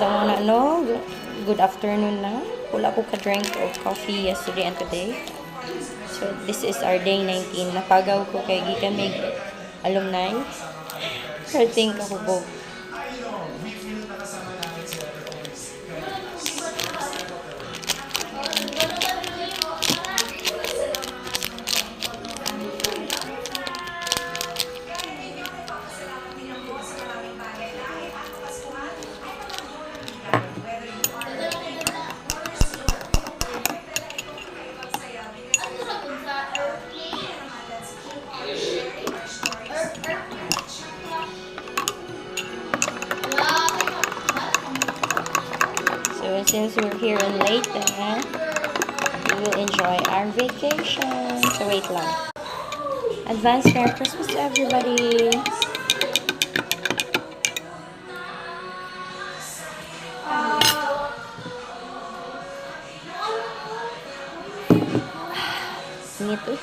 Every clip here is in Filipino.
So, ano, good afternoon na. Wala ko ka-drink of coffee yesterday and today. So, this is our day 19. Napagaw ko kay Gikamig alumni. Hurting ako po. So, since we're here in Leyte, we will enjoy our vacation. So, wait lang. Advance Merry Christmas to everybody! Singit eh.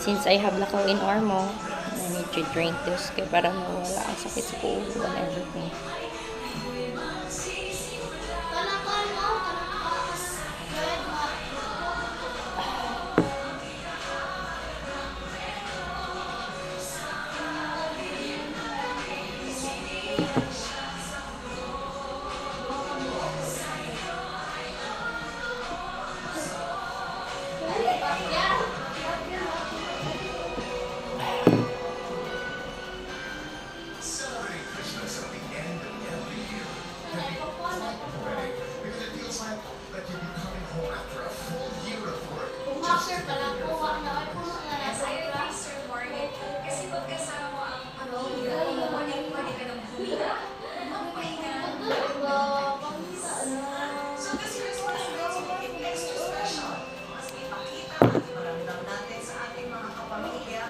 Since I have lakaw in Ormo, I need to drink this kaya para mawala ang sakit sa ulo and everything.